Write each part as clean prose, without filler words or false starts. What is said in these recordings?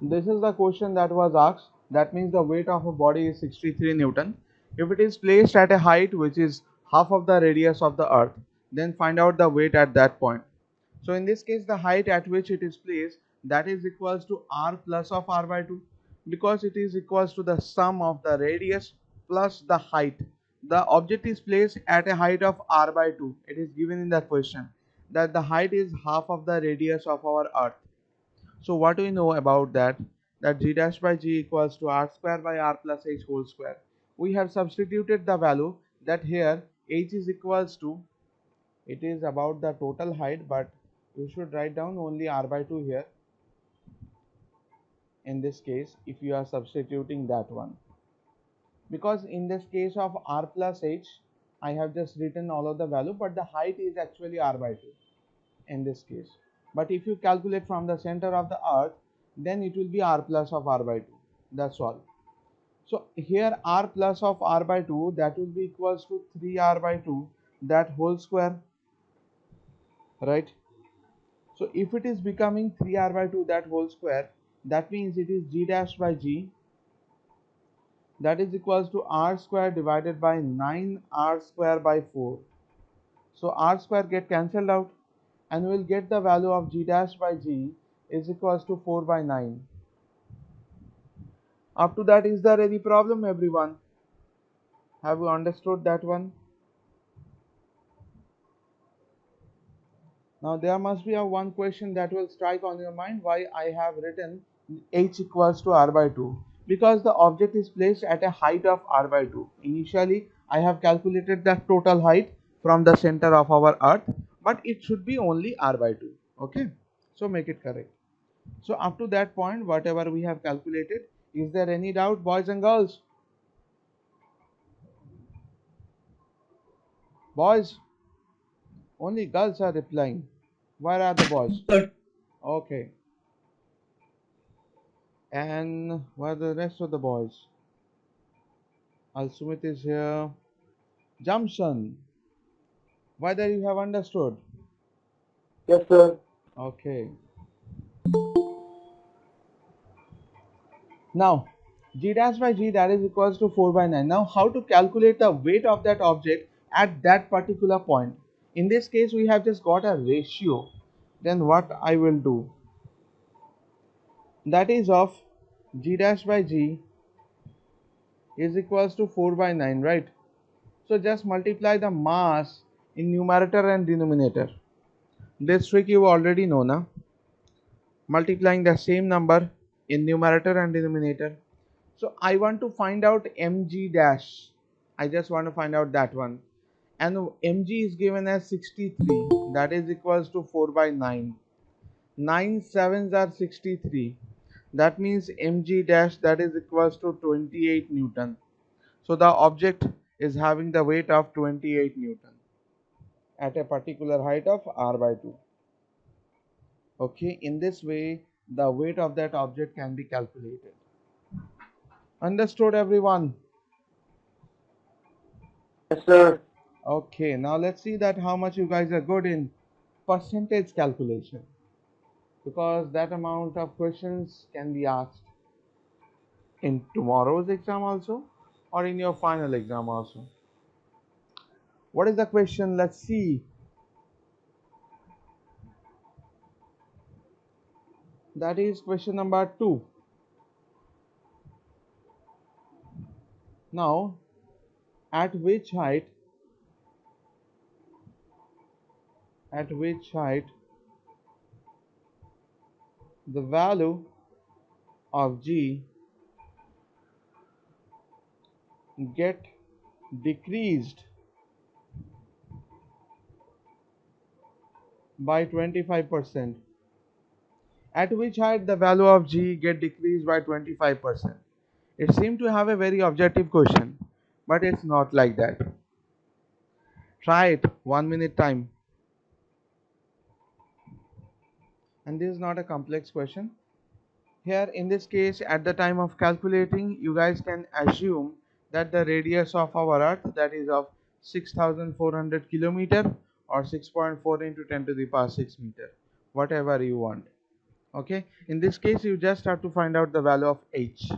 This is the question that was asked. That means the weight of a body is 63 Newton. If it is placed at a height which is half of the radius of the earth, then find out the weight at that point. So in this case, the height at which it is placed, that is equals to r plus of r by 2, because it is equals to the sum of the radius plus the height. The object is placed at a height of r by 2. It is given in the question that the height is half of the radius of our earth. So what do we know about that? That g dash by g equals to r square by r plus h whole square. We have substituted the value that here h is equals to, it is about the total height, but you should write down only r by 2 here in this case if you are substituting that one, because in this case of r plus h I have just written all of the value, but the height is actually r by 2 in this case. But if you calculate from the center of the earth, then it will be r plus of r by 2. That's all. So here r plus of r by 2, that will be equals to 3r by 2, that whole square, right? So if it is becoming 3r by 2 that whole square, that means it is g dash by g, that is equals to r square divided by 9r square by 4. So r square get cancelled out, and we will get the value of g dash by g is equals to 4 by 9. Up to that, is there any problem, everyone? Have you understood that one? Now there must be a one question that will strike on your mind, why I have written h equals to r by 2. Because the object is placed at a height of r by 2. Initially I have calculated the total height from the center of our earth, but it should be only r by 2. Okay, so make it correct. So up to that point, whatever we have calculated, is there any doubt, boys and girls? Boys, only girls are replying. Where are the boys? Okay. And where are the rest of the boys? Al Sumit is here. Jamshan, whether you have understood? Yes, sir. Okay. Now, g dash by g, that is equals to 4 by 9. Now, how to calculate the weight of that object at that particular point? In this case, we have just got a ratio. Then what I will do? That is of g dash by g is equals to 4 by 9, right? So just multiply the mass in numerator and denominator. This trick you already know, na? Multiplying the same number in numerator and denominator. So I want to find out mg dash. I just want to find out that one. And mg is given as 63. That is equals to 4 by 9. 9 sevens are 63. That means mg dash, that is equals to 28 Newton. So the object is having the weight of 28 Newton at a particular height of r by 2. Okay, in this way the weight of that object can be calculated. Understood, everyone? Yes, sir. Okay, now let's see that how much you guys are good in percentage calculation, because that amount of questions can be asked in tomorrow's exam also, or in your final exam also. What is the question? Let's see. That is question number 2. Now, at which height the value of g get decreased by 25%? At which height the value of g get decreased by 25%? It seems to have a very objective question, but it's not like that. Try it 1 minute time. And this is not a complex question. Here in this case, at the time of calculating, you guys can assume that the radius of our earth, that is of 6400 kilometer, or 6.4 into 10 to the power 6 meter, whatever you want. Okay, in this case you just have to find out the value of h.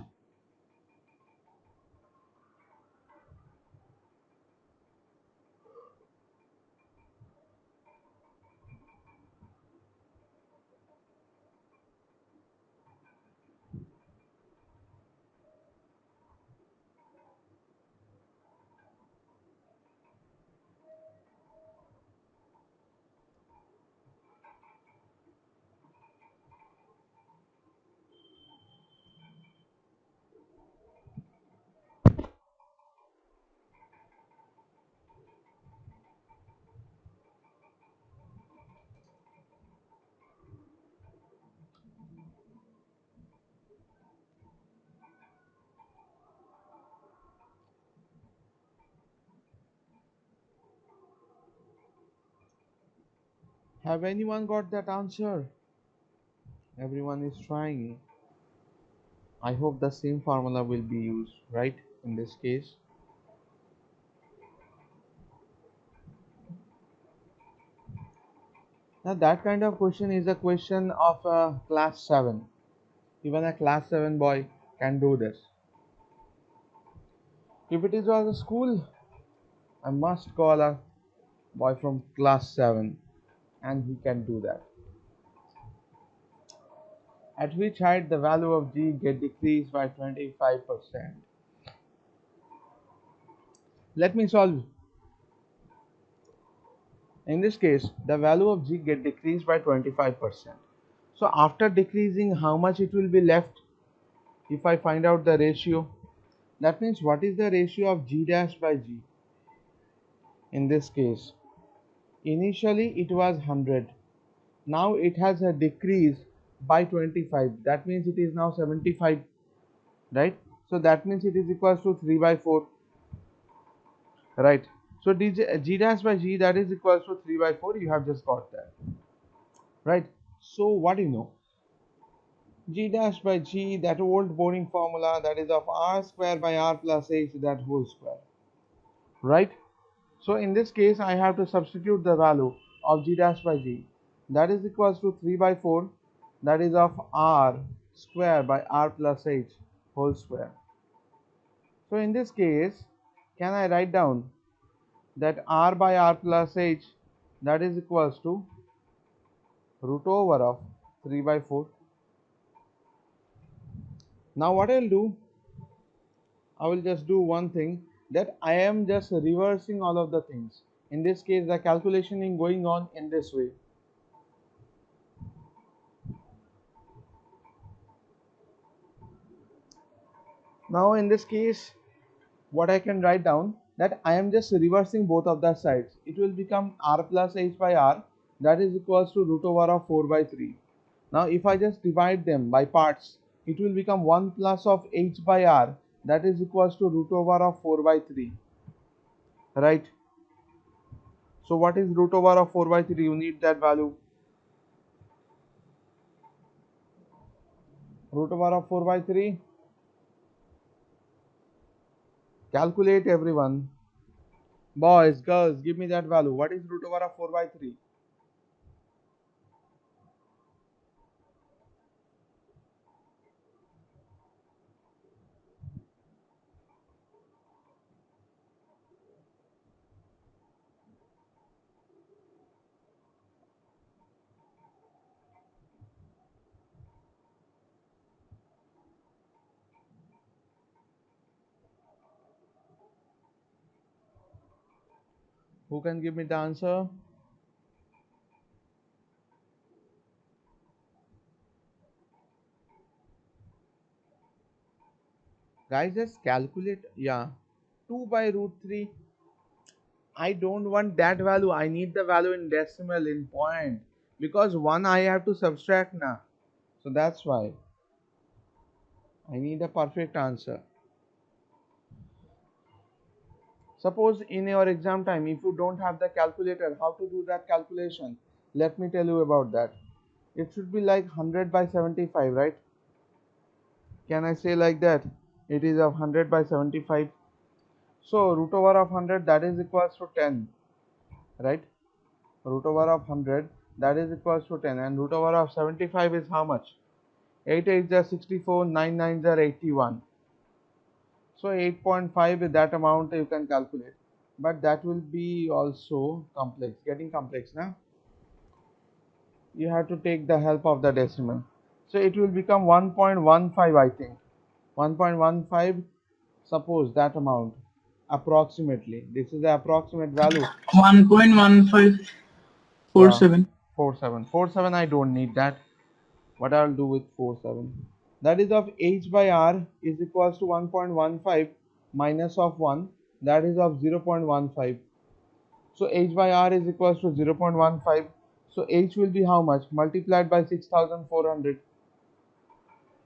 Have anyone got that answer? Everyone is trying. I hope the same formula will be used, right, in this case. Now that kind of question is a question of class 7. Even a class 7 boy can do this. If it is was a school, I must call a boy from class 7 and he can do that. At which height the value of g get decreased by 25%. Let me solve. In this case, the value of g get decreased by 25%. So after decreasing, how much it will be left? If I find out the ratio, that means what is the ratio of g dash by g? In this case, initially it was 100. Now it has a decrease by 25. That means it is now 75, right? So that means it is equals to 3 by 4, right? So g dash by g, that is equals to 3 by 4. You have just got that, right? So what do you know? G dash by g, that old boring formula, that is of r square by r plus h, that whole square, right? So in this case I have to substitute the value of g dash by g, that is equals to 3 by 4, that is of r square by r plus h whole square. So in this case, can I write down that r by r plus h, that is equals to root over of 3 by 4. Now what I'll do, I will just do one thing, that I am just reversing all of the things. In this case the calculation is going on in this way. Now in this case, what I can write down, that I am just reversing both of the sides. It will become r plus h by r, that is equals to root over of 4 by 3. Now if I just divide them by parts, it will become 1 plus of h by r, that is equals to root over of 4 by 3, right? So what is root over of 4 by 3? You need that value. Root over of 4 by 3. Calculate, everyone. Boys, girls, give me that value. What is root over of 4 by 3? Who can give me the answer? Guys, just calculate. Yeah, 2 by root 3. I don't want that value. I need the value in decimal, in point, because 1 I have to subtract now. So that's why I need a perfect answer. Suppose in your exam time, if you don't have the calculator, how to do that calculation? Let me tell you about that. It should be like 100 by 75, right? Can I say like that? It is of 100 by 75. So root over of 100, that is equals to 10, right? Root over of 100, that is equals to 10, and root over of 75 is how much? 8 8s are 64, 9 9s are 81. So 8.5 with that amount you can calculate, but that will be also complex, getting complex now. You have to take the help of the decimal. So it will become 1.15, I think. 1.15, suppose that amount, approximately. This is the approximate value. 1.1547. 47. I don't need that. What I'll do with 47? That is of h by r is equals to 1.15 minus of 1. That is of 0.15. So h by r is equals to 0.15. So h will be how much? Multiplied by 6400.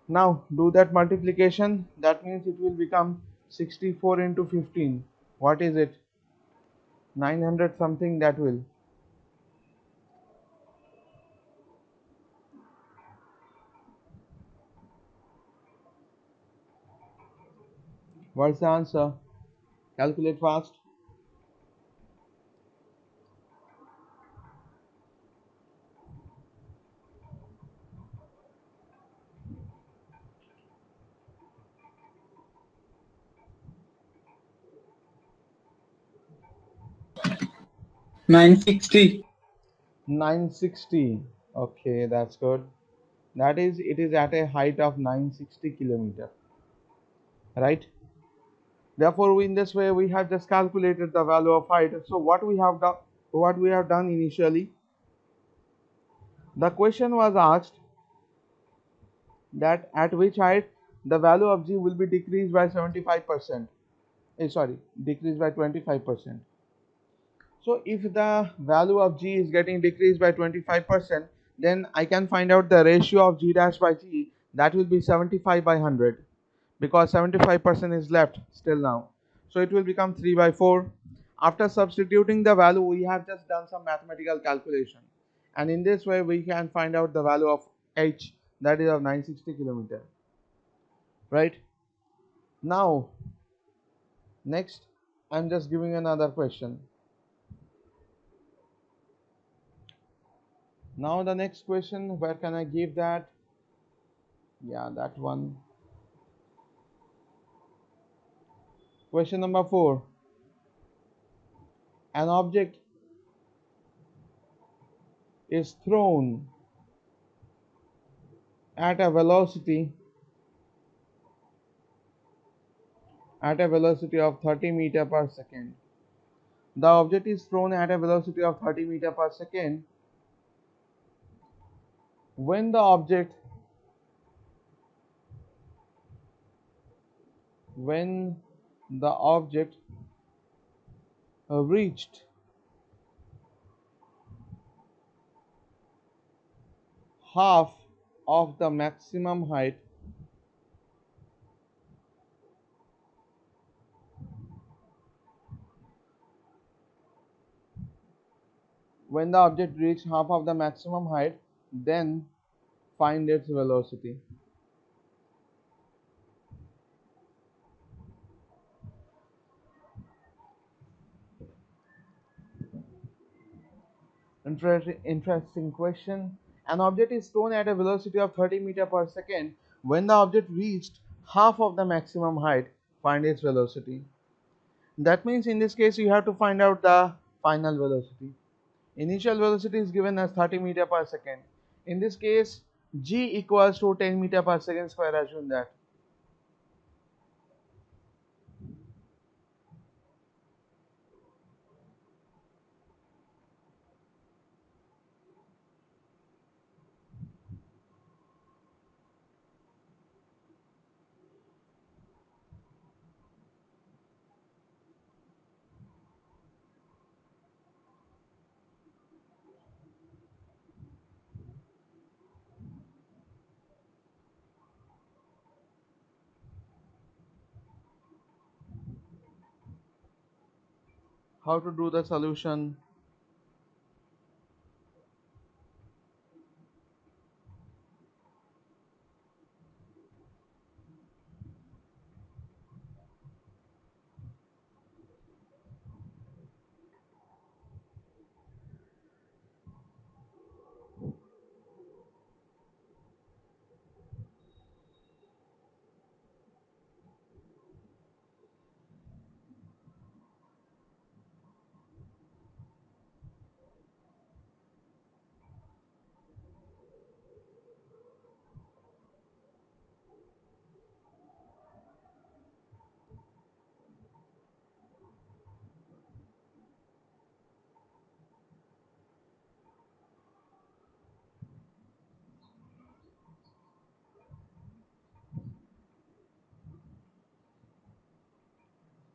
Now do that multiplication. That means it will become 64 into 15. What is it? 900 something, that will. What's the answer? Calculate fast. 960. 960. Okay, that's good. That is, it is at a height of 960 kilometer, right? Therefore, in this way we have just calculated the value of height. So what we have done initially, the question was asked that at which height the value of g will be decreased by 75%. Sorry, decreased by 25%. So if the value of g is getting decreased by 25%, then I can find out the ratio of g dash by g. That will be 75 by 100, because 75% is left still now. So it will become 3 by 4. After substituting the value, we have just done some mathematical calculation, and in this way we can find out the value of h, that is of 960 kilometer, right? Now next, I'm just giving another question. Now the next question, where can I give that? Yeah, that one. Question number 4. An object is thrown at a velocity of 30 meter per second. The object is thrown at a velocity of 30 meter per second when the object reached half of the maximum height then find its velocity. Interesting question. An object is thrown at a velocity of 30 meter per second. When the object reached half of the maximum height, find its velocity. That means in this case you have to find out the final velocity. Initial velocity is given as 30 meter per second. In this case, g equals to 10 meter per second square. Assume that. How to do the solution?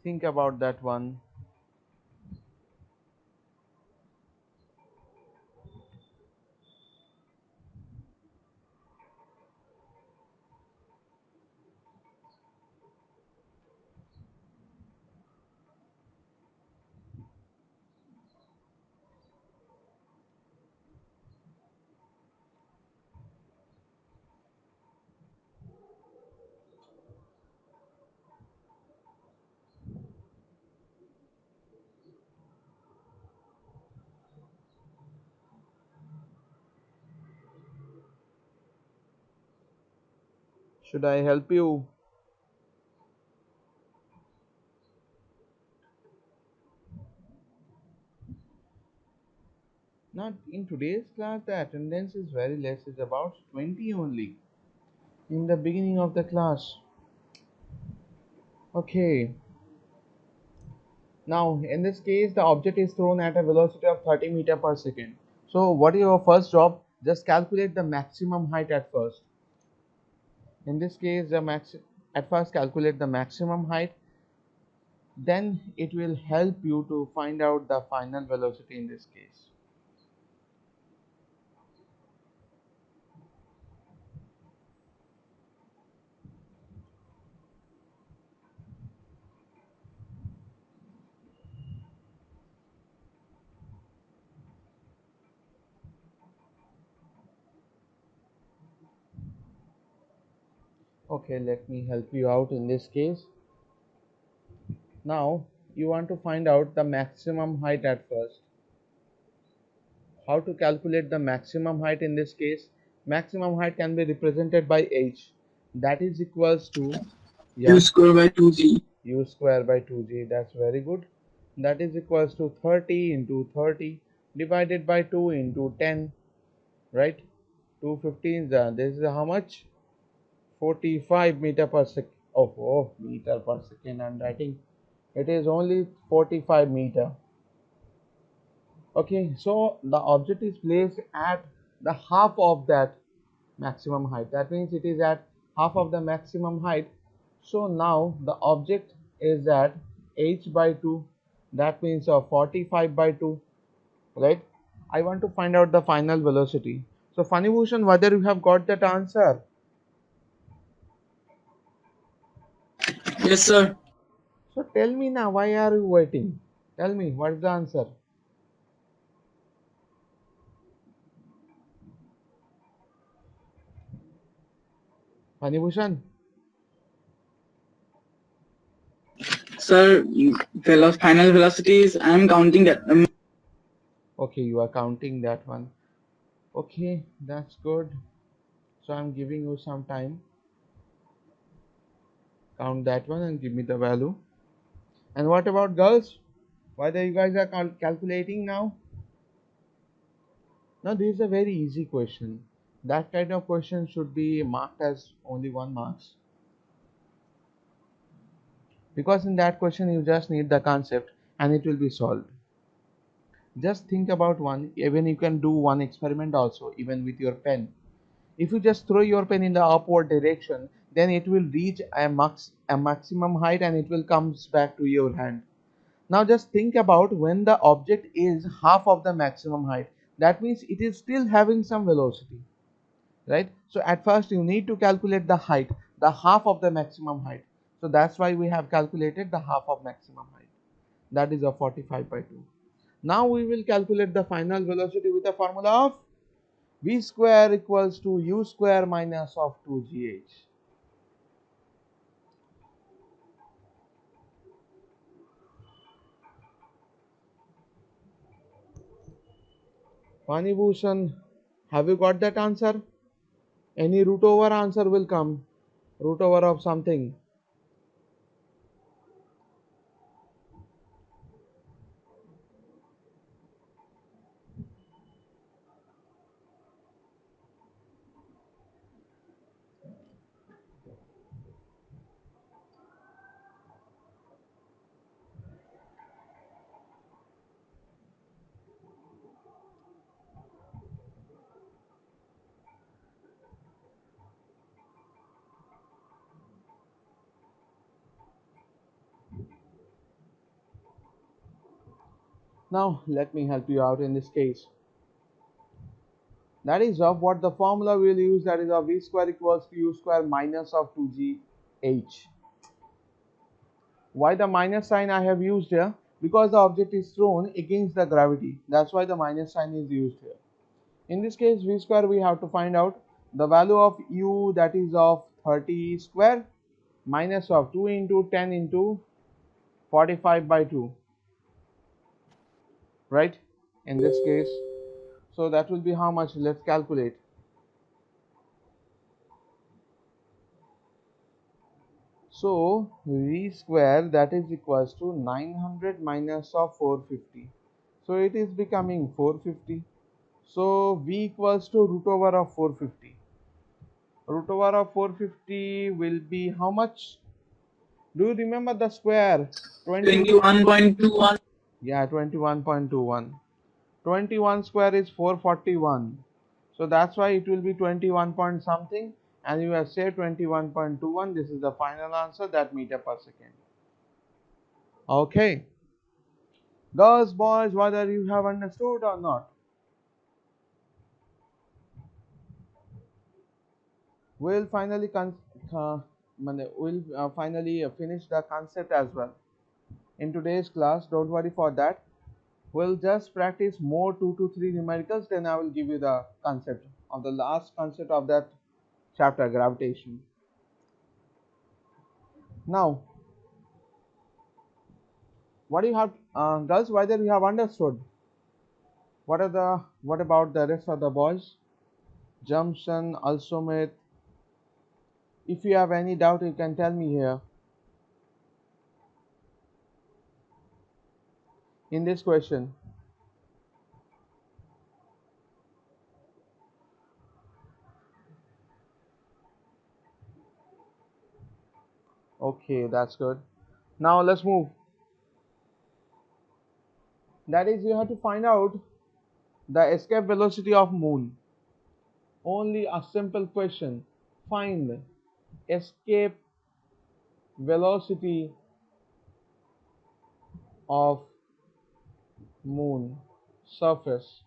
Think about that one. Should I help you? Not in today's class, the attendance is very less, it's about 20 only in the beginning of the class. Okay, now in this case, the object is thrown at a velocity of 30 meter per second. So, what is your first job? Just calculate the maximum height at first. In this case, at first calculate the maximum height, then it will help you to find out the final velocity in this case. Okay, let me help you out in this case. Now you want to find out the maximum height at first. How to calculate the maximum height in this case? Maximum height can be represented by h, that is equals to, U yeah, square by 2G. u square by 2g. That's very good. That is equals to 30 into 30 divided by 2 into 10, right? 215, this is how much? 45 meter per second. Oh, meter per second I'm writing. It is only 45 meter. Okay, so the object is placed at the half of that maximum height. That means it is at half of the maximum height. So now the object is at h by 2. That means 45 by 2, right? I want to find out the final velocity. So Funny Bhushan, whether you have got that answer? Yes, sir. So tell me now, why are you waiting? Tell me, what's the answer? Funny Bhushan? Sir, final velocities, I'm counting that. Okay, you are counting that one. Okay, that's good. So I'm giving you some time. Count that one and give me the value. And what about girls? Whether you guys are calculating now? Now this is a very easy question. That kind of question should be marked as only 1 marks, because in that question you just need the concept and it will be solved. Just think about one. Even you can do one experiment also, even with your pen. If you just throw your pen in the upward direction, then it will reach a maximum height and it will comes back to your hand. Now just think about when the object is half of the maximum height. That means it is still having some velocity, right? So at first you need to calculate the height, the half of the maximum height. So that's why we have calculated the half of maximum height. That is a 45 by 2. Now we will calculate the final velocity with the formula of v square equals to u square minus of 2gh. Pani Bhushan, have you got that answer? Any root over answer will come. Root over of something. Now let me help you out in this case. That is of what the formula we'll use, that is of v square equals to u square minus of 2gh. Why the minus sign I have used here? Because the object is thrown against the gravity. That's why the minus sign is used here. In this case, v square we have to find out the value of u, that is of 30 square, minus of 2 into 10 into 45 by 2, right? In this case, so that will be how much? Let's calculate. So v square, that is equals to 900 minus of 450. So it is becoming 450. So v equals to root over of 450. Root over of 450 will be how much? Do you remember the square? 21.21. Yeah, 21.21. 21 square is 441. So that's why it will be 21 point something, and you have said 21.21. This is the final answer, that meter per second. Okay. Girls, boys, whether you have understood or not, we'll finally finish the concept as well in today's class. Don't worry for that. We'll just practice more 2 to 3 numericals, then I will give you the concept of the last concept of that chapter, gravitation. Now, what do you have, girls, whether you have understood? What about the rest of the boys? Jumson, Alsomit. If you have any doubt, you can tell me here in this question. Okay, that's good. Now let's move. That is, you have to find out the escape velocity of moon. Only a simple question. Find escape velocity of moon surface.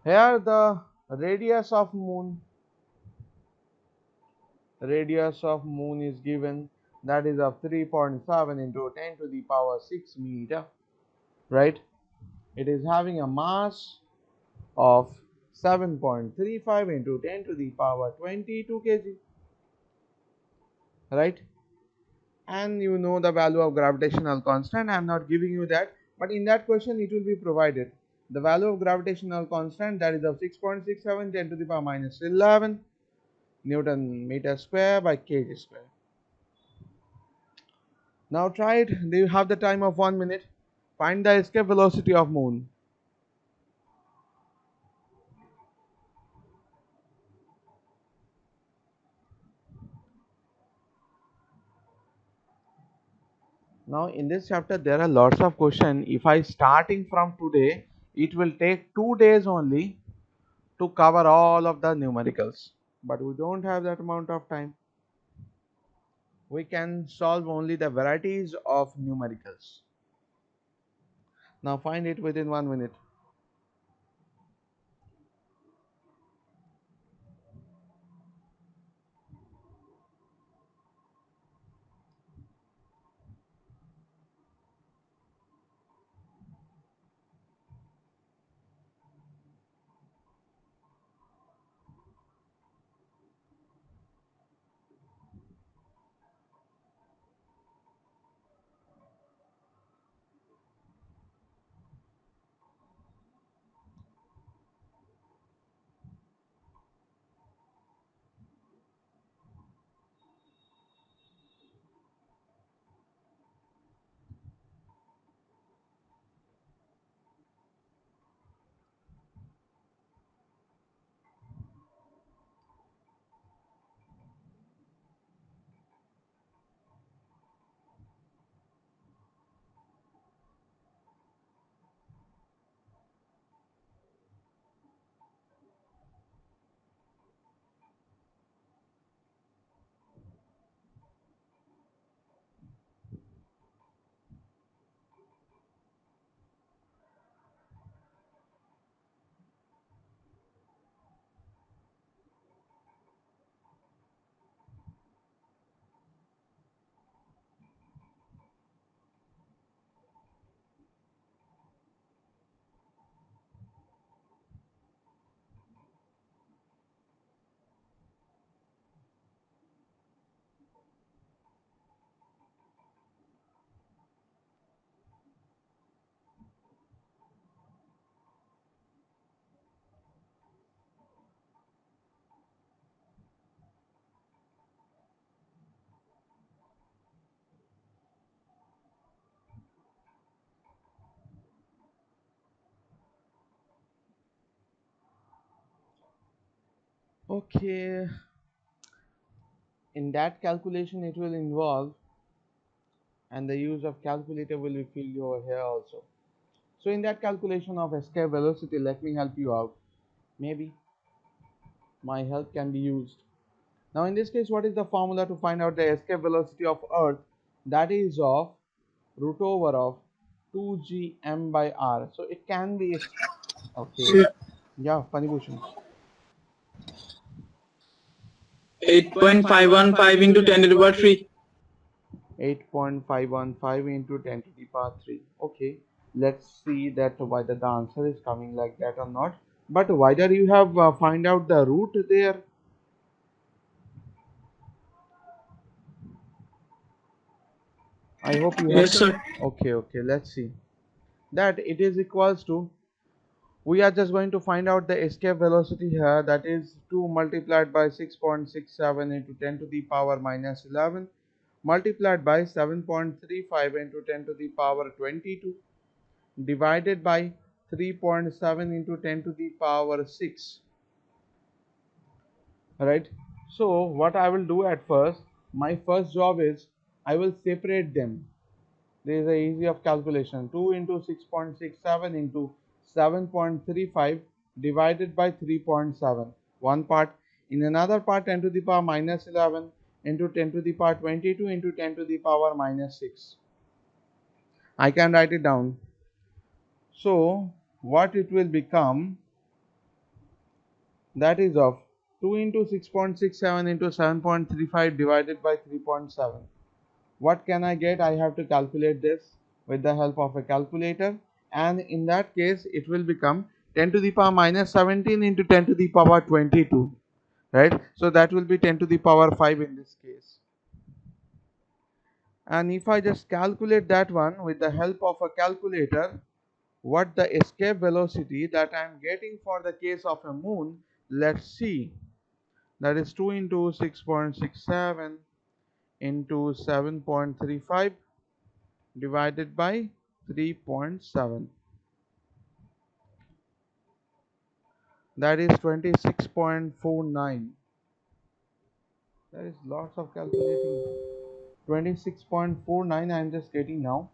Here the radius of moon is given, that is of 3.7 into 10 to the power 6 meter, right? It is having a mass of 7.35 into 10 to the power 22 kg, right? And you know the value of gravitational constant. I am not giving you that, but in that question it will be provided the value of gravitational constant, that is of 6.67 10 to the power minus 11 Newton meter square by kg square. Now try it. Do you have the time of 1 minute? Find the escape velocity of moon. Now in this chapter there are lots of questions. If I starting from today, it will take 2 days only to cover all of the numericals, but we don't have that amount of time. We can solve only the varieties of numericals. Now find it within 1 minute. Okay, in that calculation it will involve, and the use of calculator will be filled over here also. So in that calculation of escape velocity, let me help you out. Maybe my help can be used. Now in this case, what is the formula to find out the escape velocity of Earth? That is of root over of 2gm by r. So it can be okay. Yeah, Panibhushan. 8.515 into 10 to the power 3. 8.515 into 10 to the power 3. Okay, let's see that whether the answer is coming like that or not. But whether you have find out the root there. I hope you have. Yes, sir. Okay, let's see. That it is equals to, we are just going to find out the escape velocity here, that is 2 multiplied by 6.67 into 10 to the power minus 11 multiplied by 7.35 into 10 to the power 22 divided by 3.7 into 10 to the power 6. Right, so what I will do at first, my first job is I will separate them. There is a easy of calculation, 2 into 6.67 into 7.35 divided by 3.7, one part. In another part, 10 to the power minus 11 into 10 to the power 22 into 10 to the power minus 6. I can write it down. So what it will become, that is of 2 into 6.67 into 7.35 divided by 3.7. What can I get? I have to calculate this with the help of a calculator, and in that case it will become 10 to the power minus 17 into 10 to the power 22, right? So that will be 10 to the power 5 in this case. And if I just calculate that one with the help of a calculator, what the escape velocity that I am getting for the case of a moon, let's see. That is 2 into 6.67 into 7.35 divided by 3.7, that is 26.49. There is lots of calculating. 26.49 I am just getting now.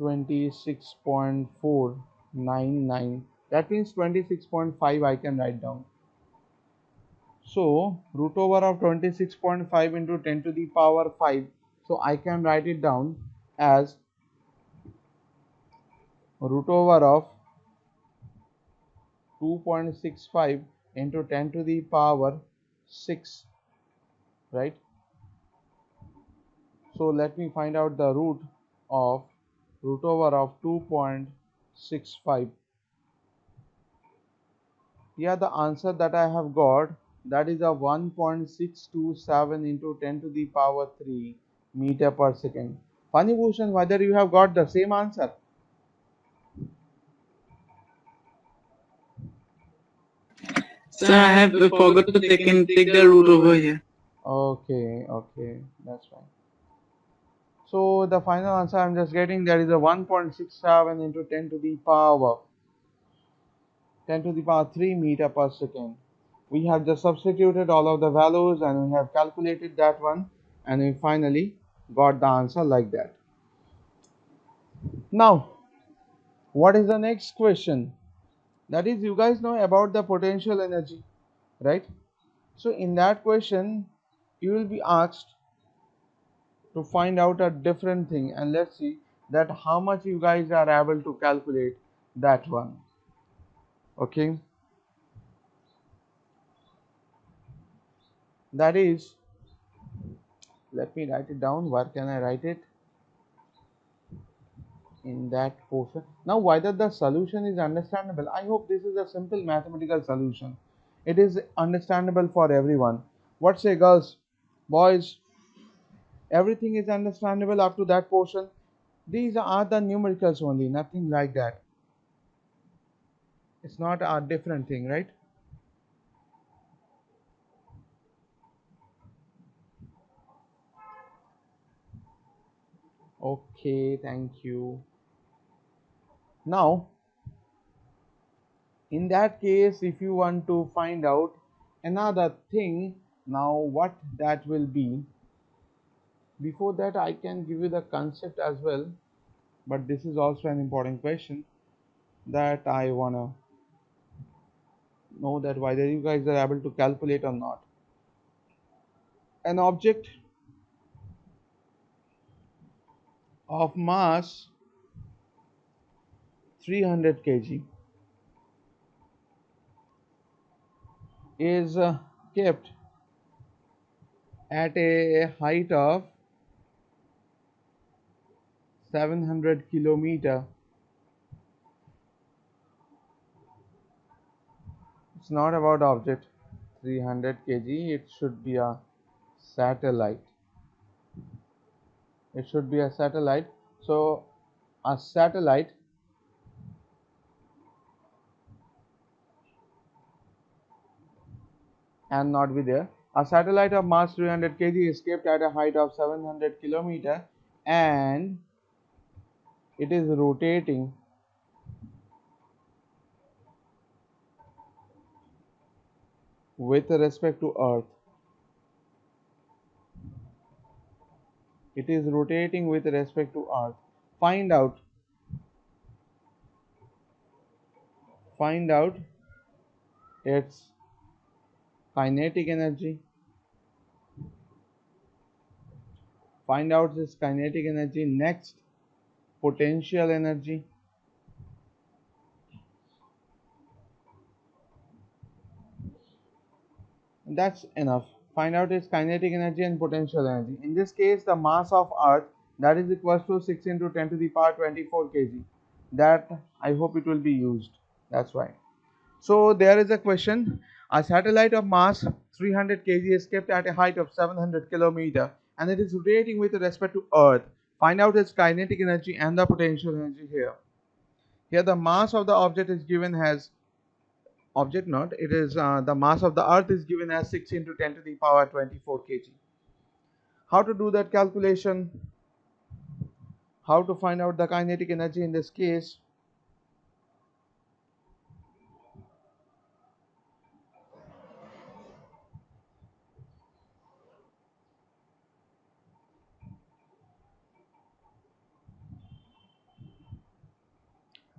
26.499, that means 26.5 I can write down. So root over of 26.5 into 10 to the power 5, so I can write it down as root over of 2.65 into 10 to the power 6, right? So let me find out the root over of 2.65. Yeah, the answer that I have got, that is a 1.627 into 10 to the power 3 meter per second. Funny Bhushan, whether you have got the same answer? Sir, I have forgot to take the root over here. Okay, that's fine. So the final answer I'm just getting, there is a 1.67 into 10 to the power 3 meter per second. We have just substituted all of the values and we have calculated that one, and we finally got the answer like that. Now, what is the next question? That is, you guys know about the potential energy, right? So in that question, you will be asked to find out a different thing, and let's see that how much you guys are able to calculate that one. Okay, that is, let me write it down. Where can I write it? In that portion. Now whether the solution is understandable, I hope this is a simple mathematical solution. It is understandable for everyone. What say girls, boys? Everything is understandable up to that portion. These are the numericals only, nothing like that. It's not a different thing, right? Okay, thank you. Now In that case, if you want to find out another thing, now what that will be, before that I can give you the concept as well, but this is also an important question that I wanna know that whether you guys are able to calculate or not. An object of mass 300 kg is kept at a height of 700 kilometer. It's not about object 300 kg, it should be a satellite. It should be a satellite. So a satellite and not be there. A satellite of mass 300 kg is kept at a height of 700 kilometer and it is rotating with respect to Earth. It is rotating with respect to Earth. Find out its kinetic energy. Find out its kinetic energy. Next, potential energy. That's enough. Find out its kinetic energy and potential energy. In this case, the mass of Earth, that is equals to 6 into 10 to the power 24 kg. That I hope it will be used. That's why. So there is a question. A satellite of mass 300 kg is kept at a height of 700 kilometer and it is rotating with respect to Earth. Find out its kinetic energy and the potential energy here. Here the mass of the object is given as object not, it is the mass of the Earth is given as 6 into 10 to the power 24 kg. How to do that calculation? How to find out the kinetic energy in this case?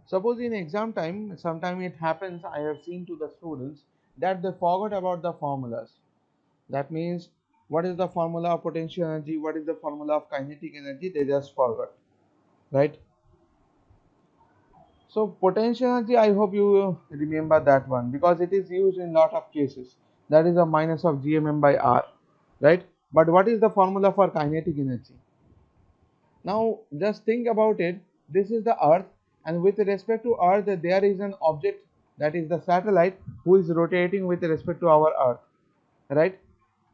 Suppose in exam time, sometime it happens, I have seen to the students that they forgot about the formulas. That means what is the formula of potential energy, what is the formula of kinetic energy, they just forgot, right? So potential energy, I hope you remember that one because it is used in lot of cases. That is a minus of gmm by r, right? But what is the formula for kinetic energy? Now just think about it. This is the Earth, and with respect to Earth, there is an object, that is the satellite, who is rotating with respect to our Earth, right?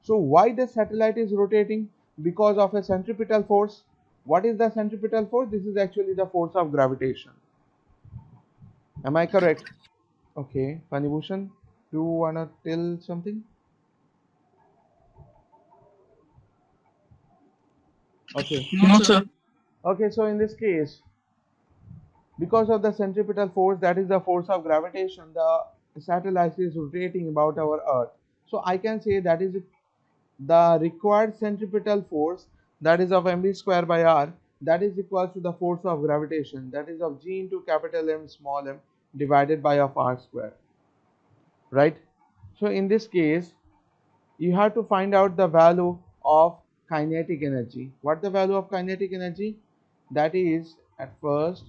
So why the satellite is rotating? Because of a centripetal force. What is the centripetal force? This is actually the force of gravitation. Am I correct? Okay, Panibhushan, you wanna tell something? Okay. No, sir. Okay, so in this case, because of the centripetal force, that is the force of gravitation, the satellite is rotating about our Earth. So I can say that is the required centripetal force, that is of mv square by r, that is equal to the force of gravitation, that is of g into capital M small m divided by of r square, right? So in this case, you have to find out the value of kinetic energy. What the value of kinetic energy? That is, at first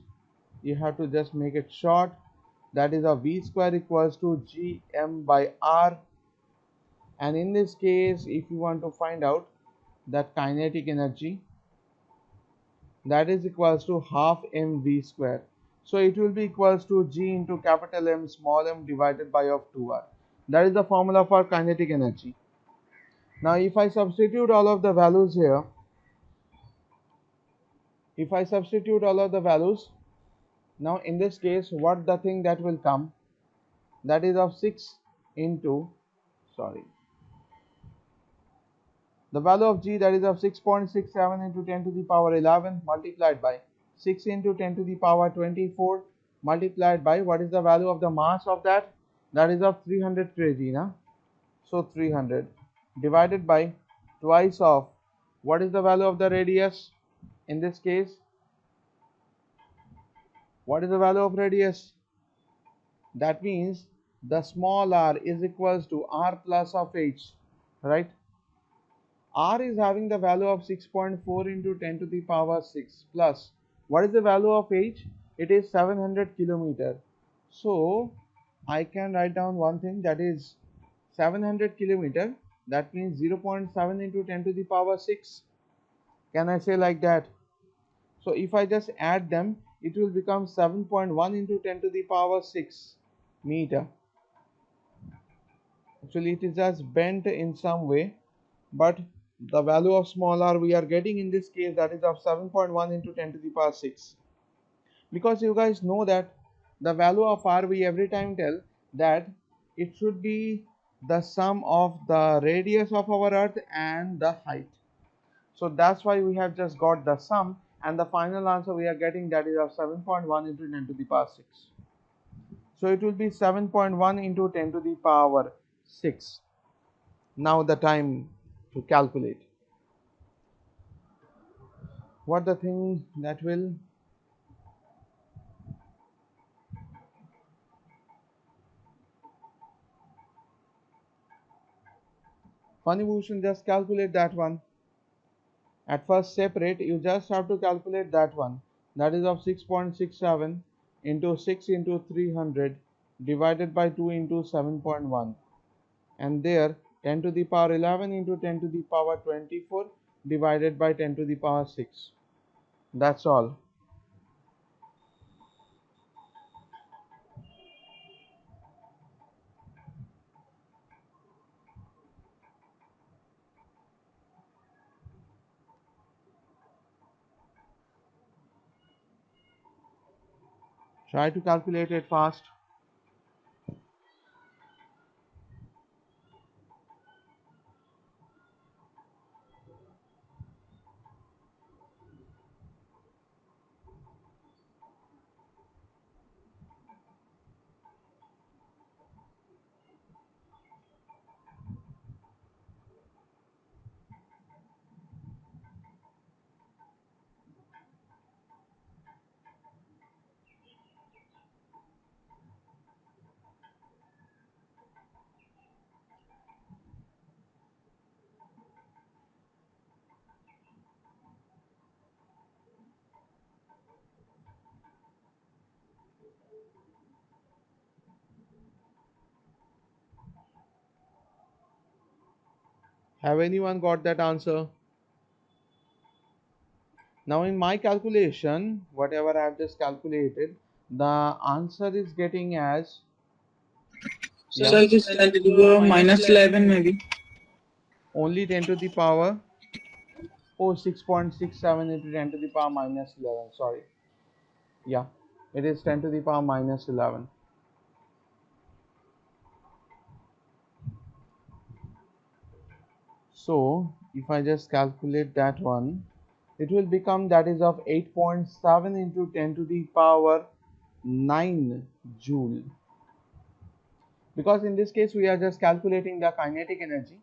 you have to just make it short, that is a v square equals to gm by r, and in this case if you want to find out that kinetic energy, that is equals to half mv square, so it will be equals to g into capital M small m divided by of 2r. That is the formula for kinetic energy. Now if I substitute all of the values here, if I substitute all of the values, now in this case what the thing that will come, that is of 6 into, sorry, the value of g, that is of 6.67 into 10 to the power 11 multiplied by 6 into 10 to the power 24 multiplied by what is the value of the mass of that? That is of 300 kg, na? So 300 divided by twice of what is the value of the radius in this case? What is the value of radius? That means the small r is equals to r plus of h, right? R is having the value of 6.4 into 10 to the power 6 plus what is the value of h? It is 700 kilometer. So I can write down one thing, that is 700 kilometer, that means 0.7 into 10 to the power 6. Can I say like that? So if I just add them, it will become 7.1 into 10 to the power 6 meter. Actually it is just bent in some way, but the value of small r we are getting in this case, that is of 7.1 into 10 to the power 6. Because you guys know that the value of r we every time tell that it should be the sum of the radius of our earth and the height. So that's why we have just got the sum, and the final answer we are getting, that is of 7.1 into 10 to the power 6. So it will be 7.1 into 10 to the power 6. Now the time to calculate. What the thing that will Funny Bhushan, just calculate that one. At first separate, you just have to calculate that one. That is of 6.67 into 6 into 300 divided by 2 into 7.1. And there 10 to the power 11 into 10 to the power 24 divided by 10 to the power 6. That's all. Try to calculate it fast. Have anyone got that answer? Now in my calculation, whatever I have just calculated, the answer is getting as, So yeah, I guess 10 to the power minus 11 maybe. only 10 to the power, oh, 6.67 into 10 to the power minus 11. Sorry. Yeah, it is 10 to the power minus 11. So if I just calculate that one, it will become, that is of 8.7 into 10 to the power 9 joule. Because in this case we are just calculating the kinetic energy,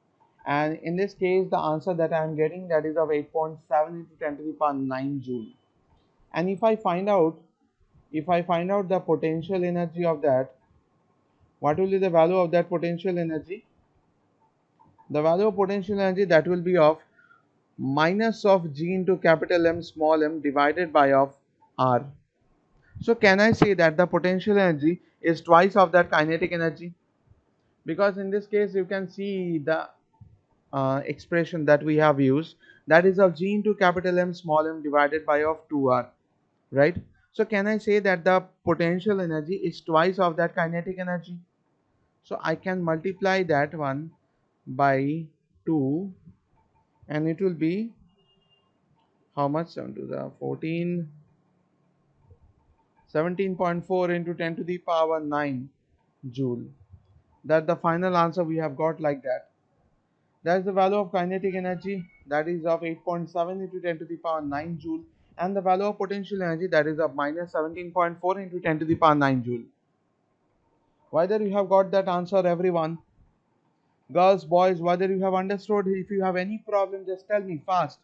and in this case the answer that I am getting, that is of 8.7 into 10 to the power 9 joule. And if I find out the potential energy of that, what will be the value of that potential energy? The value of potential energy, that will be of minus of g into capital M small m divided by of r. So can I say that the potential energy is twice of that kinetic energy? Because in this case you can see the expression that we have used, that is of g into capital M small m divided by of 2r, right? So can I say that the potential energy is twice of that kinetic energy? So I can multiply that one by 2, and it will be how much? 7 to the 14, 17.4 into 10 to the power 9 joule. That the final answer we have got like that. That is the value of kinetic energy, that is of 8.7 into 10 to the power 9 joule. and the value of potential energy, that is of minus 17.4 into 10 to the power 9 joule. Whether you have got that answer, everyone, girls, boys, whether you have understood. If you have any problem, just tell me fast.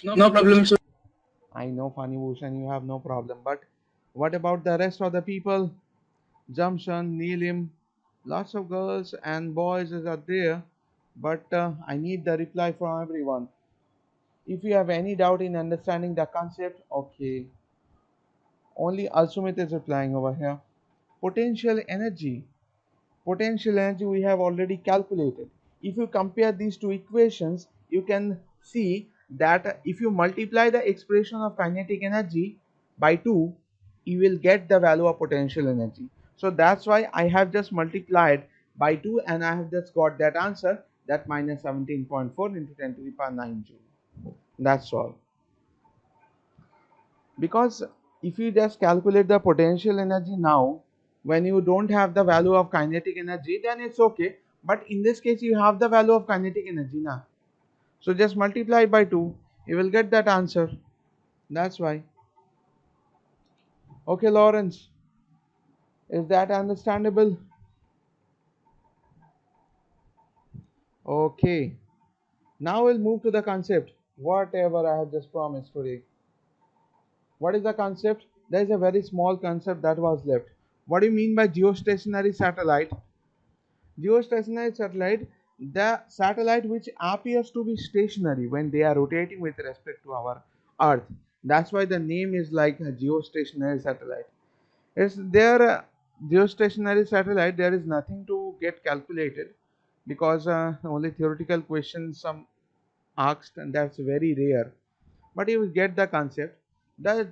No problem, sir. I know, Funny Bhushan, you have no problem, but what about the rest of the people? Jamshan, Neelim, lots of girls and boys are there, but I need the reply from everyone. If you have any doubt in understanding the concept, okay. Only Alsumit is replying over here. Potential energy. Potential energy we have already calculated. If you compare these two equations, you can see that if you multiply the expression of kinetic energy by 2, you will get the value of potential energy. So that's why I have just multiplied by 2 and I have just got that answer, that minus 17.4 into 10 to the power 9 joule. That's all. Because if you just calculate the potential energy now, when you don't have the value of kinetic energy, then it's okay, but in this case you have the value of kinetic energy now, so just multiply by 2, you will get that answer. That's why. Okay, Lawrence, is that understandable? Okay, now we'll move to the concept, whatever I have just promised today. What is the concept? There is a very small concept that was left. What do you mean by geostationary satellite? Geostationary satellite, the satellite which appears to be stationary when they are rotating with respect to our Earth. That's why the name is like a geostationary satellite. It's there, geostationary satellite. There is nothing to get calculated because only theoretical questions some asked, and that's very rare. But you will get the concept. The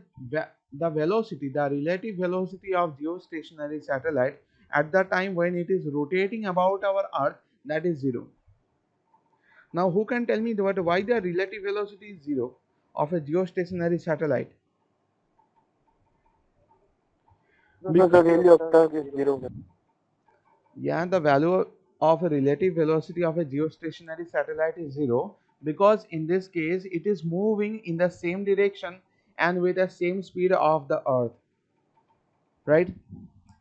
the velocity, the relative velocity of geostationary satellite at the time when it is rotating about our Earth, that is 0. Now, who can tell me why the relative velocity is 0 of a geostationary satellite? Because the value of torque is zero. Yeah, the value of a relative velocity of a geostationary satellite is 0 because in this case it is moving in the same direction and with the same speed of the Earth, right?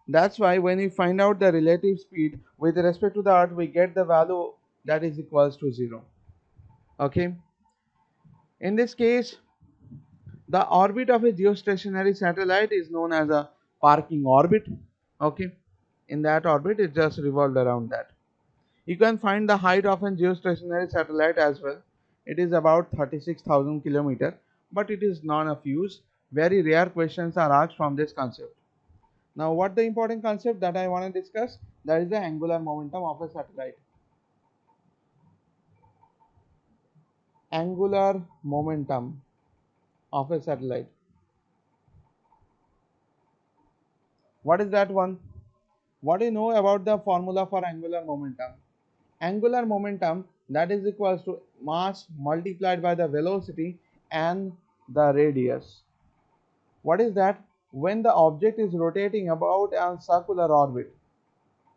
That's why when we find out the relative speed with respect to the Earth, we get the value that is equals to 0. Okay. In this case, the orbit of a geostationary satellite is known as a parking orbit. Okay. In that orbit, it just revolved around that. You can find the height of a geostationary satellite as well. It is about 36,000 kilometers, but it is none of use. Very rare questions are asked from this concept. Now, what the important concept that I want to discuss, that is the angular momentum of a satellite. Angular momentum of a satellite. What is that one? What do you know about the formula for angular momentum? Angular momentum, that is equals to mass multiplied by the velocity and the radius. What is that? When the object is rotating about a circular orbit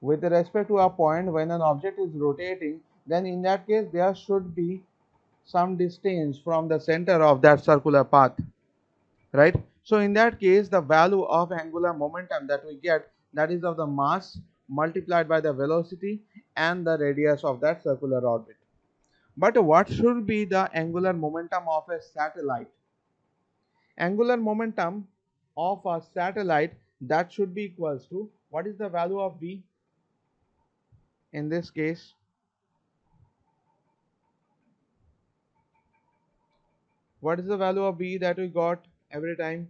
with respect to a point, when an object is rotating, then in that case there should be some distance from the center of that circular path, right? So in that case, the value of angular momentum that we get, that is of the mass multiplied by the velocity and the radius of that circular orbit. But what should be the angular momentum of a satellite? Angular momentum of a satellite, that should be equals to, what is the value of v in this case? What is the value of v that we got every time?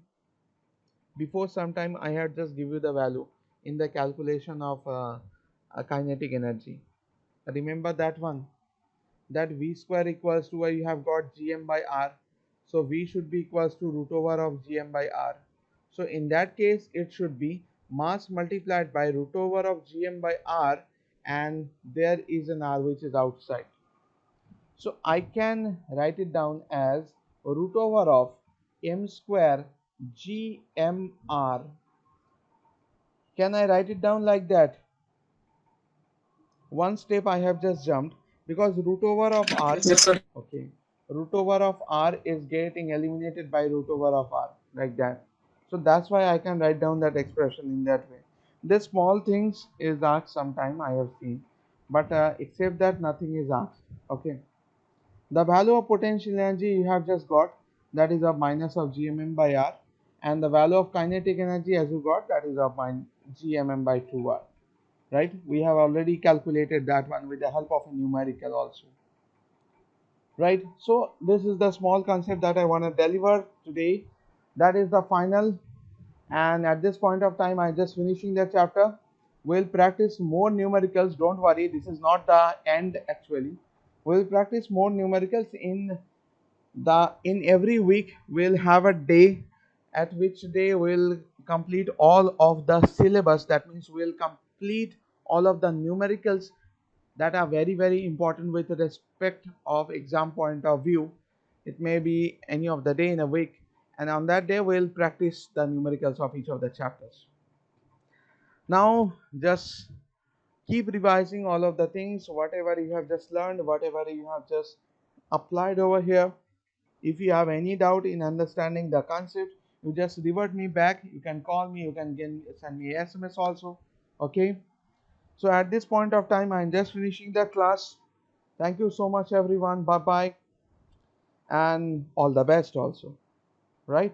Before some time I had just give you the value in the calculation of a kinetic energy. Remember that one, that v square equals to, you have got gm by r, so v should be equals to root over of gm by r. So in that case it should be mass multiplied by root over of gm by r, and there is an r which is outside, so I can write it down as root over of m square gmr. Can I write it down like that? one step I have just jumped, because root over of r, Yes, sir. okay, root over of r is getting eliminated by root over of r, like that. So that's why I can write down that expression in that way. This small things is asked sometime, I have seen, but except that nothing is asked. Okay, the value of potential energy you have just got, that is of minus of gmm by r, and the value of kinetic energy as you got, that is of gmm by 2r, right? We have already calculated that one with the help of a numerical also, right? So this is the small concept that I want to deliver today. That is the final, and at this point of time I just finishing the chapter. We'll practice more numericals, don't worry, this is not the end actually. We'll practice more numericals in every week. We'll have a day at which day we'll complete all of the syllabus. That means we'll complete all of the numericals that are very very important with respect of exam point of view. It may be any of the day in a week, and on that day we'll practice the numericals of each of the chapters. Now just keep revising all of the things, whatever you have just learned, whatever you have just applied over here. If you have any doubt in understanding the concept, you just revert me back. You can call me, you can send me SMS also. Okay, so at this point of time I'm just finishing the class. Thank you so much everyone, bye bye, and all the best also, right?